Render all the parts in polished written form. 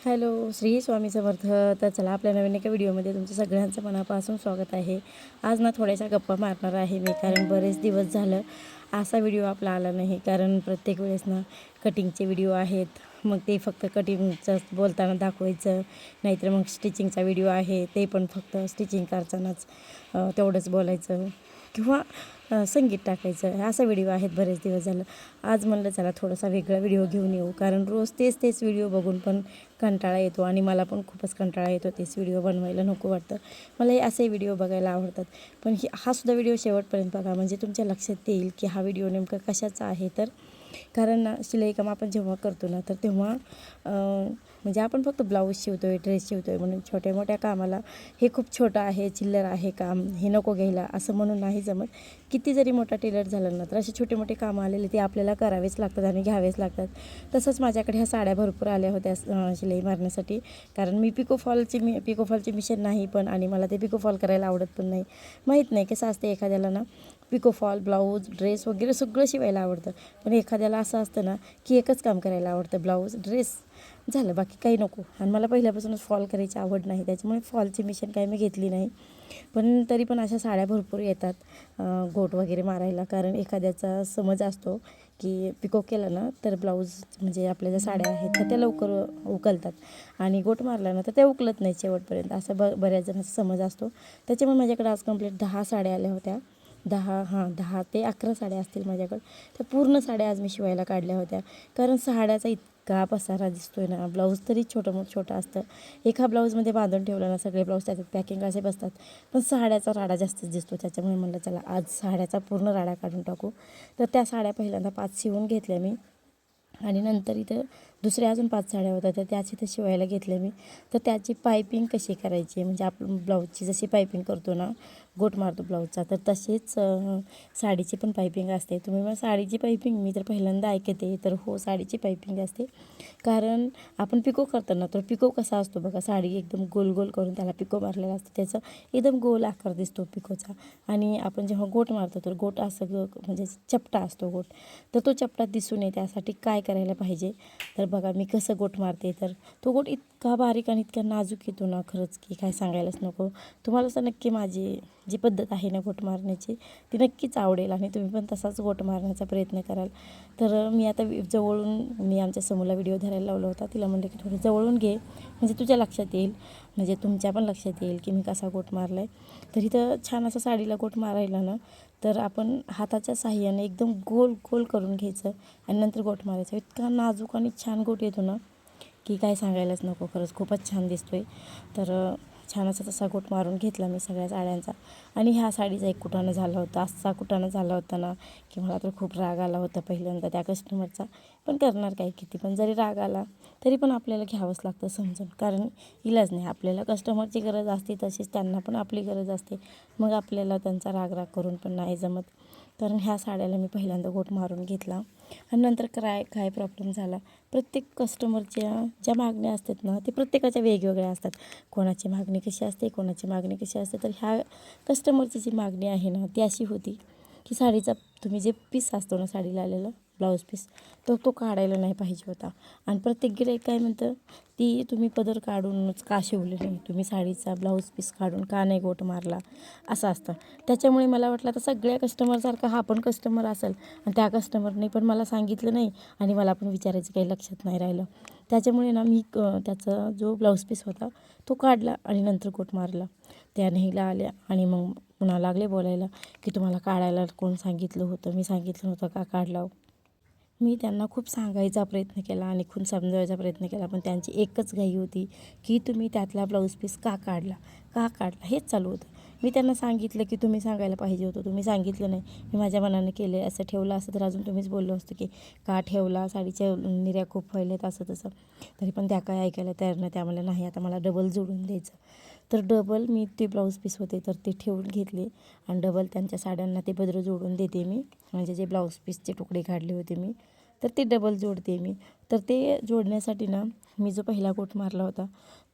Hello, Shri Swami Samarth. तर चला, आपल्या नवीन एका व्हिडिओमध्ये तुमचं सगळ्यांचं मनापासून स्वागत आहे. आज ना थोड्याशा गप्पा मारणार आहे मी, कारण बरेच दिवस झालं असा व्हिडिओ आपला आला नाही. कारण प्रत्येक वेळेस ना कटिंगचे व्हिडिओ आहेत, मग ते फक्त कटिंगचं बोलताना दाखवायचं, नाहीतर मग स्टिचिंगचा व्हिडिओ आहे ते पण फक्त स्टिचिंग करतानाच तेवढंच बोलायचं, किंवा संगीत टाकायचं, असा व्हिडिओ आहेत बरेच दिवस झालं. आज म्हणलं चला थोडासा वेगळा व्हिडिओ घेऊन येऊ, कारण रोज तेच व्हिडिओ बघून पण कंटाळा येतो आणि मला पण खूपच कंटाळा येतो. तेच व्हिडिओ बनवायला नको वाटतं. मला हे असे व्हिडिओ बघायला आवडतात. पण हा सुद्धा व्हिडिओ शेवटपर्यंत बघा, म्हणजे तुमच्या लक्षात येईल की हा व्हिडिओ नेमका कशाचा आहे. तर कारण ना शिलाई काम आपण जेव्हा करतो ना, तर तेव्हा म्हणजे आपण फक्त ब्लाऊज शिवतो आहे, ड्रेस शिवतो आहे म्हणून छोट्या मोठ्या कामाला हे खूप छोटं आहे, चिल्लर आहे काम, हे नको घ्यायला असं म्हणून नाही जमत. किती जरी मोठा टेलर झाला ना, तर असे छोटे मोठे कामं आलेले ते आपल्याला करावेच लागतात आणि घ्यावेच लागतात. तसंच माझ्याकडे ह्या साड्या भरपूर आल्या होत्या शिलाई मारण्यासाठी, कारण मी पिकोफॉलची मिशन नाही पण, आणि मला ते पिकोफॉल करायला आवडत पण नाही. माहीत नाही कसं असते एखाद्याला ना, पिकोफॉल, ब्लाऊज, ड्रेस वगैरे सगळं शिवायला आवडतं, पण एखाद्याला असं असतं ना की एकच काम करायला आवडतं, ब्लाऊज, ड्रेस झालं, बाकी काही नको. आणि मला पहिल्यापासूनच फॉल करायची आवड नाही, त्याच्यामुळे फॉलची मिशन काही मी घेतली नाही. पण तरी पण अशा साड्या भरपूर येतात गोट वगैरे मारायला, कारण एखाद्याचा समज असतो की पिको केलं ना तर ब्लाऊज, म्हणजे आपल्या ज्या साड्या आहेत तर त्या लवकर उकलतात आणि गोट मारला ना तर त्या उकलत नाही शेवटपर्यंत, असं बऱ्याच जणांचा समज असतो. त्याच्यामुळे माझ्याकडे आज कंप्लीट 10 साड्या आल्या होत्या. 10 ते 11 साड्या असतील माझ्याकडं. त्या पूर्ण साड्या आज मी शिवायला काढल्या होत्या, कारण साड्याचा इतका पसारा दिसतोय ना. ब्लाऊज तरी छोटं असतं, एका ब्लाऊजमध्ये बांधून ठेवलं ना सगळे ब्लाऊज त्याच्यात पॅकिंग असे बसतात, पण साड्याचा राडा जास्तच दिसतो. त्याच्यामुळे म्हणलं चला आज साड्याचा पूर्ण राडा काढून टाकू. तर त्या साड्या पहिल्यांदा 5 शिवून घेतल्या मी, आणि नंतर इथं दुसऱ्या अजून 5 साड्या होत्या तर त्याच इथं शिवायला घेतल्या मी. तर त्याची पायपिंग कशी करायची, म्हणजे आपण ब्लाऊजची जशी पायपिंग करतो ना, गोट मारतो ब्लाऊजचा, तर तसेच साडीची पण पायपिंग असते. तुम्ही मग साडीची पायपिंग मी तर पहिल्यांदा ऐकते, तर हो, साडीची पायपिंग असते. कारण आपण पिको करताना, तर पिको कसा असतो बघा, साडी एकदम गोल करून त्याला पिको मारलेला असतो, त्याचा एकदम गोल आकार दिसतो पिकोचा. आणि आपण जेव्हा गोट मारतो तर गोट असं म्हणजे चपटा असतो गोट, तर तो चपटा दिसू नये त्यासाठी काय करायला पाहिजे. तर बघा मी कसं गोट मारते, तर तो गोट इतका बारीक आणि इतका नाजूक येतो ना, खरंच की काय सांगायलाच नको. तुम्हाला असं नक्की माझी जी पद्धत आहे ना गोट मारण्याची ती नक्कीच आवडेल, आणि तुम्ही पण तसाच गोट मारण्याचा प्रयत्न कराल. तर मी आता जवळून, मी आमच्या समूला व्हिडिओ धरायला लावला होता, तिला म्हणलं की थोडं जवळून घे, म्हणजे तुझ्या लक्षात येईल, म्हणजे तुमच्या पण लक्षात येईल की मी कसा गोट मारला आहे. तर इथं छान असं साडीला गोट मारायला ना, तर आपण हाताच्या साह्याने एकदम गोल करून घ्यायचं आणि नंतर गोट मारायचं. इतका नाजूक आणि छान गोट येतो ना की काय सांगायलाच नको, खरंच खूपच छान दिसतो आहे. तर छान असा तसा गोट मारून घेतला मी सगळ्या साड्यांचा. आणि ह्या साडीचा एक कुटाणा झाला होता, असा कुटाणा झाला होता ना की मला तर खूप राग आला होता पहिल्यांदा त्या कस्टमरचा. पण करणार काय, किती पण जरी राग आला तरी पण आपल्याला घ्यावंच लागतं समजून, कारण इलाज नाही, आपल्याला कस्टमरची गरज असते तशीच त्यांना पण आपली गरज असते. मग आपल्याला त्यांचा राग करून पण नाही जमत. कारण ह्या साड्याला मी पहिल्यांदा गोट मारून घेतला, आणि नंतर काय प्रॉब्लेम झाला. प्रत्येक कस्टमरच्या ज्या मागण्या असतात ना, ते प्रत्येकाच्या वेगवेगळ्या असतात. कोणाची मागणी कशी असते, कोणाची मागणी कशी असते. तर ह्या कस्टमरची जी मागणी आहे ना ती अशी होती की साडीचा तुम्ही जे पीस असतो ना साडीला आलेला ब्लाऊज पीस, तो काढायला नाही पाहिजे होता. आणि प्रत्येक गिऱ्हाईक काय म्हणतं, ती तुम्ही पदर काढूनच का शिवले नाही, तुम्ही साडीचा ब्लाऊज पीस काढून का नाही गोट मारला, असं असतं. त्याच्यामुळे मला वाटलं आता सगळ्या कस्टमरसारखा हा पण कस्टमर असेल, आणि त्या कस्टमरने पण मला सांगितलं नाही आणि मला पण विचारायचं काही लक्षात नाही राहिलं. त्याच्यामुळे ना मी त्याचा जो ब्लाऊज पीस होता तो काढला आणि नंतर गोट मारला. त्या नेहीला आल्या आणि मग पुन्हा लागले बोलायला की तुम्हाला काढायला कोण सांगितलं होतं, मी सांगितलं होतं का काढला. मी त्यांना खूप सांगायचा प्रयत्न केला आणि खूप समजवायचा प्रयत्न केला, पण त्यांची एकच घाई होती की तुम्ही त्यातला ब्लाऊज पीस का काढला हेच चालू होतं. मी त्यांना सांगितलं की तुम्ही सांगायला पाहिजे होतं, तुम्ही सांगितलं नाही, मी माझ्या मनाने केले, असं ठेवलं असतं तर अजून तुम्हीच बोललो असतं की का ठेवला, साडीच्या निर्या खूप व्हायल्यात असं तसं. तरी पण त्या काय ऐकायला तयार नाही, त्या मला नाही, आता मला डबल जोडून द्यायचं. तर डबल मी ते ब्लाऊज पीस होते तर ते ठेवून घेतले, आणि डबल त्यांच्या साड्यांना ते पदरं जोडून देते मी, म्हणजे जे ब्लाऊज पीसचे तुकडे काढले होते मी तर ते डबल जोडते मी. तर ते जोडण्यासाठी ना मी जो पहिला गोट मारला होता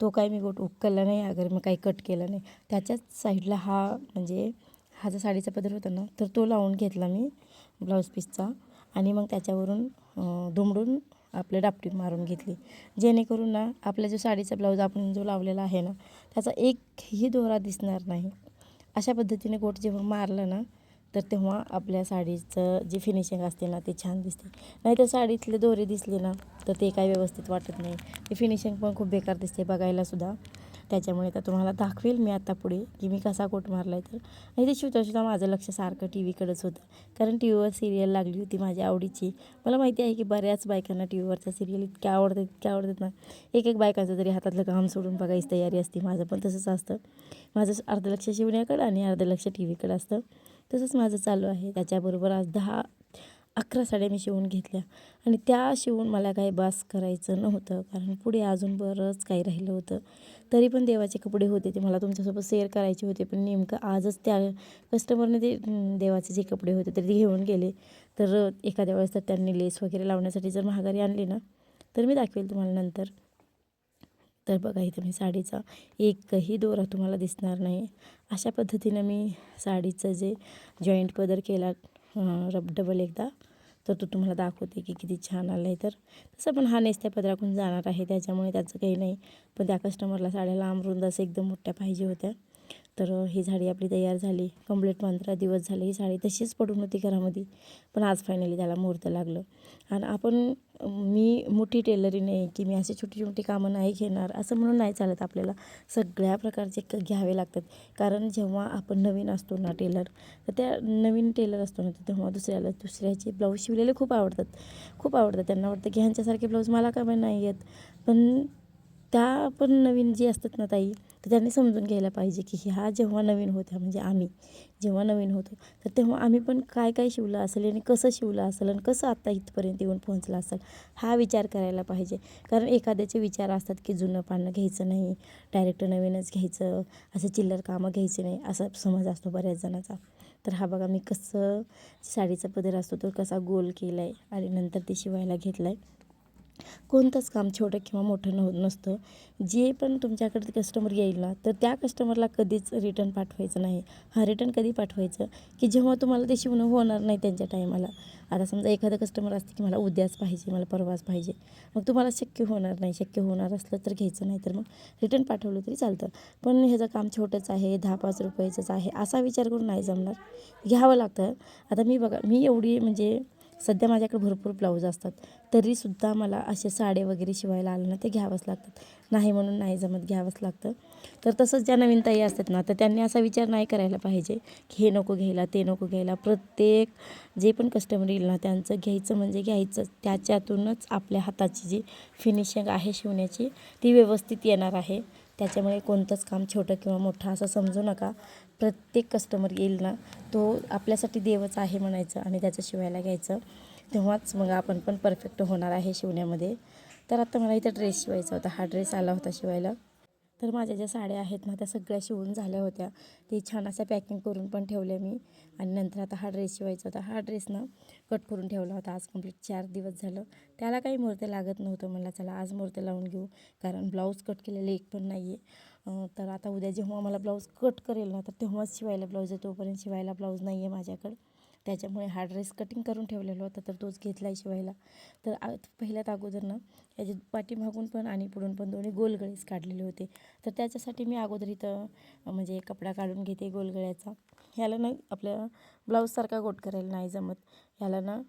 तो काय मी गोट उकलला नाही, अगर मी काही कट केलं नाही, त्याच्याच साईडला म्हणजे हा जो साडीचा पदर होता ना तर तो लावून घेतला मी ब्लाऊज पीसचा, आणि मग त्याच्यावरून दुमडून आपलं डापटी मारून घेतली, जेणेकरून ना आपला जो साडीचा ब्लाऊज आपण जो लावलेला आहे ना त्याचा एकही दोरा दिसणार नाही. अशा पद्धतीने गोट जेव्हा मारलं ना तर तेव्हा आपल्या साडीचं जी फिनिशिंग असते ना ते छान दिसते. नाहीतर साडीतले दोरे दिसले ना तर ते काही व्यवस्थित वाटत नाही, ते फिनिशिंग पण खूप बेकार दिसते बघायलासुद्धा. त्याच्यामुळे तर तुम्हाला दाखवेल मी आता पुढे की मी कसा गोट मारला आहे तर. आणि ते शिवता माझं लक्ष सारखं टी व्हीकडेच होतं, कारण टी व्हीवर सिरियल लागली होती माझ्या आवडीची. मला माहिती आहे की बऱ्याच बायकांना टी व्हीवरच्या सिरियल इतक्या आवडतात ना, एक बायकांचं तरी हातातलं काम सोडून बघायची तयारी असते. माझं पण तसंच असतं, माझं अर्ध लक्ष शिवण्याकडं आणि अर्ध लक्ष टी व्हीकडं असतं. तसंच माझं चालू आहे. त्याच्याबरोबर आज 10-11 साड्या मी शिवून घेतल्या आणि त्या शिवून मला काही बास करायचं नव्हतं, कारण पुढे अजून बरंच काही राहिलं होतं. तरी पण देवाचे कपडे होते ते मला तुमच्यासोबत शेअर करायचे होते, पण नेमकं आजच त्या कस्टमरने ते देवाचे जे कपडे होते ते घेऊन गेले. तर एखाद्या वेळेस तर त्यांनी लेस वगैरे लावण्यासाठी जर महागारी आणली ना तर मी दाखवेल तुम्हाला नंतर. तर बघा इथं मी साडीचा एकही दोरा तुम्हाला दिसणार नाही. अशा पद्धतीनं मी साडीचं जे जॉईंट पदर केला डबल एकदा, तर तो तुम्हाला दाखवते की किती छान आलं आहे. तर तसं पण हा नेसत्या पदराकडून जाणार आहे त्याच्यामुळे त्याचं काही नाही, पण त्या कस्टमरला साड्या लांब रुंद असं एकदम मोठ्या पाहिजे होत्या. तर ही साडी आपली तयार झाली. कंप्लीट 15 दिवस झाले ही साडी तशीच पडून होती घरामध्ये, पण आज फायनली त्याला मुहूर्त लागलं. आणि मी मोठी टेलरी नाही की मी अशी छोटी छोटी कामं नाही घेणार असं म्हणून नाही चालत. आपल्याला सगळ्या प्रकारचे घ्यावे लागतात, कारण जेव्हा आपण नवीन असतो ना टेलर, तर त्या नवीन टेलर असतो ना तर तेव्हा दुसऱ्याचे ब्लाऊज शिवलेले खूप आवडतात. त्यांना वाटतं की ह्यांच्यासारखे ब्लाऊज मला का नाही येत. पण त्या पण नवीन जी असतात ना ताई, तर त्यांनी समजून घ्यायला पाहिजे की ह्या जेव्हा नवीन होत्या, म्हणजे आम्ही जेव्हा नवीन होतो तर तेव्हा आम्ही पण काय काय शिवलं असेल आणि कसं शिवलं असेल आणि कसं आत्ता इथपर्यंत येऊन पोहोचलं असेल हा विचार करायला पाहिजे. कारण एखाद्याचे विचार असतात की जुनं पानं घ्यायचं नाही, डायरेक्ट नवीनच घ्यायचं, असं चिल्लर कामं घ्यायचे नाही, असा समज असतो बऱ्याच जणांचा. तर हा बघा मी कसं साडीचा पदर असतो तो कसा गोल केला आहे आणि नंतर ते शिवायला घेतलं आहे. कोणतंच काम छोटं किंवा मोठं नसतं. जे पण तुमच्याकडे कस्टमर येईल ना तर त्या कस्टमरला कधीच रिटर्न पाठवायचं नाही. रिटर्न कधी पाठवायचं की जेव्हा तुम्हाला ते शिवणं होणार नाही त्यांच्या टायमाला. आता समजा एखादं कस्टमर असतं की मला उद्याच पाहिजे, मला परवाच पाहिजे, मग तुम्हाला शक्य होणार नाही. शक्य होणार असलं तर घ्यायचं, नाही तर मग रिटर्न पाठवलं तरी चालतं. पण ह्याचं काम छोटंच आहे, 10-5 रुपयाचंच आहे असा विचार करून नाही जमणार, घ्यावं लागतं. आता मी बघा, मी एवढी म्हणजे सध्या माझ्याकडे भरपूर ब्लाऊज असतात, तरीसुद्धा मला असे साडे वगैरे शिवायला आलं ना ते घ्यावंच लागतात. नाही म्हणून नाही जमत, घ्यावंच लागतं. तर तसंच ज्या नवीन ताई असतात ना तर त्यांनी असा विचार नाही करायला पाहिजे की हे नको घ्यायला, ते नको घ्यायला. प्रत्येक जे पण कस्टमर येईल ना त्यांचं घ्यायचं म्हणजे घ्यायचंच. त्याच्यातूनच आपल्या हाताची जी फिनिशिंग आहे शिवण्याची ती व्यवस्थित येणार आहे. त्याच्यामुळे कोणतंच काम छोटं किंवा मोठं असं समजू नका. प्रत्येक कस्टमर येईल ना तो आपल्यासाठी देवच आहे म्हणायचं आणि त्याचं शिवायला घ्यायचं, तेव्हाच मग आपण पण परफेक्ट होणार आहे शिवण्यामध्ये. तर आता मला इथं ड्रेस शिवायचा होता, हा ड्रेस आला होता शिवायला. तर माझ्या ज्या साड्या आहेत ना त्या सगळ्या शिवून झाल्या होत्या, ते छान अशा पॅकिंग करून पण ठेवल्या मी. आणि नंतर आता हा ड्रेस शिवायचा होता. हा ड्रेस ना कट करून ठेवला होता. आज कंप्लीट 4 दिवस झालं. त्याला काही मुहूर्त लागत नव्हतं. मला चला आज मुहूर्त लावून घेऊ, कारण ब्लाऊज कट केलेले एक पण नाही आहे. तर आता उद्या जेव्हा मला ब्लाऊज कट करेल ना तर तेव्हाच शिवायला ब्लाऊज आहे, तोपर्यंत शिवायला ब्लाऊज नाही आहे माझ्याकडं. त्याच्यामुळे हा ड्रेस कटिंग करून ठेवलेला होता तर तोच घेतला आहे शिवायला. तर पहिल्यात अगोदर ना याचे पाठीमागून पण आणि पुढून पण दोन्ही गोलगळेच काढलेले होते. तर त्याच्यासाठी मी अगोदर इथं म्हणजे कपडा काढून घेते गोलगळ्याचा. ह्याला ना आपल्या ब्लाऊजसारखा गोट करायला नाही जमत. ह्याला ना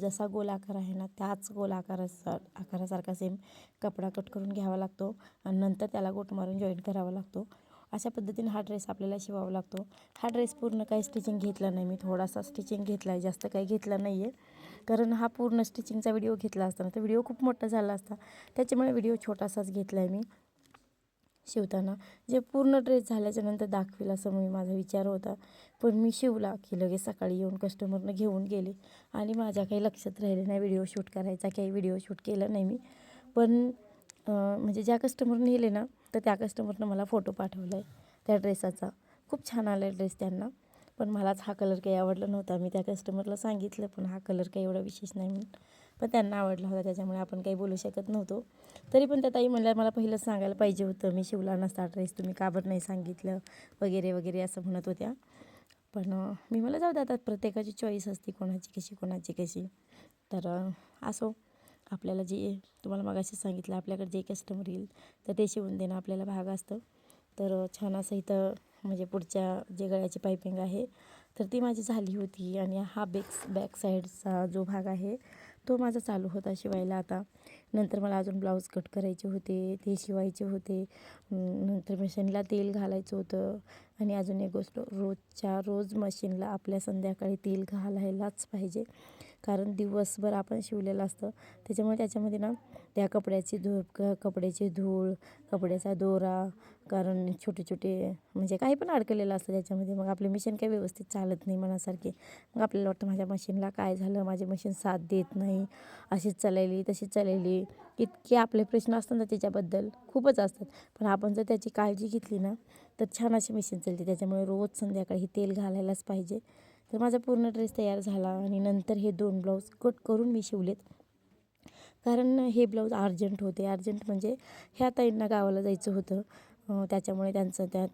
जसा गोल आकार आहे ना त्याच गोल आकारासारखा सेम कपडा कट करून घ्यावा लागतो आणि नंतर त्याला गोट मारून जॉईन करावा लागतो. अशा पद्धतीने हा ड्रेस आपल्याला शिवावा लागतो. हा ड्रेस पूर्ण काही स्टिचिंग घेतला नाही मी, थोडासा स्टिचिंग घेतला आहे, जास्त काही घेतला नाही आहे. कारण हा पूर्ण स्टिचिंगचा व्हिडिओ घेतला असता ना तर व्हिडिओ खूप मोठा झाला असता. त्याच्यामुळे व्हिडिओ छोटासाच घेतला आहे मी शिवताना. जे पूर्ण ड्रेस झाल्याच्यानंतर दाखवेल असं माझा विचार होता, पण मी शिवला की लगेच सकाळी येऊन कस्टमरनं घेऊन गेले आणि माझ्या काही लक्षात राहिलं नाही व्हिडिओ शूट करायचा, काही व्हिडिओ शूट केलं नाही मी. पण म्हणजे ज्या कस्टमरने नेले ना तर त्या कस्टमरनं मला फोटो पाठवला आहे त्या ड्रेसाचा. खूप छान आला आहे ड्रेस त्यांना, पण मलाच हा कलर काही आवडला नव्हता. मी त्या कस्टमरला सांगितलं पण हा कलर काही एवढा विशेष नाही म्हणून, पण त्यांना आवडला होता त्याच्यामुळे आपण काही बोलू शकत नव्हतो. तरी पण त्या ताई म्हणल्या मला पहिलंच सांगायला पाहिजे होतं, मी शिवला नसता ड्रेस, तुम्ही का बरं नाही सांगितलं वगैरे वगैरे असं म्हणत होत्या. पण मी मला जाऊ दे, आता प्रत्येकाची चॉईस असते, कोणाची कशी कोणाची कशी. तर असो, आपल्याला जे तुम्हाला मगाशी सांगितलं आपल्याकडे जे कस्टमर येईल तर ते शिवून देणं आपल्याला भाग असतं. तर छान असं इथं म्हणजे पुढच्या जे गळ्याची पायपिंग आहे तर ती माझी झाली होती आणि हा बॅक साईडचा जो भाग आहे तो माझा चालू होता शिवायला. आता नंतर मला अजून ब्लाऊज कट करायचे होते, ते शिवायचे होते, नंतर मशीनला तेल घालायचं होतं. आणि अजून एक गोष्ट, रोजच्या रोज मशीनला आपल्या संध्याकाळी तेल घालायलाच पाहिजे, कारण दिवसभर आपण शिवलेलं असतं त्याच्यामुळे त्याच्यामध्ये ना त्या कपड्याची धूळ, कपड्याचा दोरा, कारण छोटे छोटे म्हणजे काही पण अडकलेलं असतं त्याच्यामध्ये. मग आपली मशीन काही व्यवस्थित चालत नाही मनासारखी. मग आपल्याला वाटतं माझ्या मशीनला काय झालं, माझी मशीन साथ देत नाही, अशीच चालली तशीच चालली, इतके आपले प्रश्न असतात ना त्याच्याबद्दल खूपच असतात. पण आपण जर त्याची काळजी घेतली ना तर छान अशी मशीन चालते. त्याच्यामुळे रोज संध्याकाळी तेल घालायलाच पाहिजे. तर माझा पूर्ण ड्रेस तयार झाला आणि नंतर हे 2 ब्लाऊज कट करून मी शिवलेत, कारण हे ब्लाऊज अर्जंट होते. अर्जंट म्हणजे ह्या ताईंना गावाला जायचं होतं, त्याच्यामुळे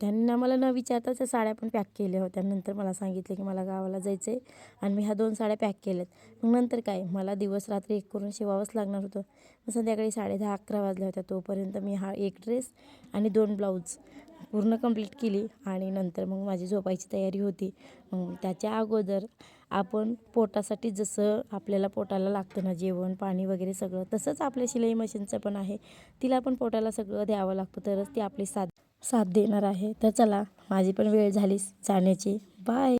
त्यांना मला न विचारताच त्या साड्या पण पॅक केल्या होत्या. नंतर मला सांगितलं की मला गावाला जायचं आहे आणि मी ह्या 2 साड्या पॅक केल्यात. मग नंतर काय, मला दिवस रात्री एक करून शिवावंच लागणार होतं. मग संध्याकाळी 10:30-11 वाजल्या होत्या, तोपर्यंत मी हा एक ड्रेस आणि 2 ब्लाऊज पूर्ण कंप्लीट केली आणि नंतर मग माझी झोपायची तयारी होती. त्याच्या अगोदर आपण पोटासाठी जसं आपल्याला पोटाला लागतं ना जेवण पाणी वगैरे सगळं, तसंच आपल्या शिलाई मशीनचं पण आहे. तिला पण पोटाला सगळं द्यावं लागतं, तरच ती आपली साथ देणार आहे. तर चला, माझी पण वेळ झाली जाण्याची. बाय.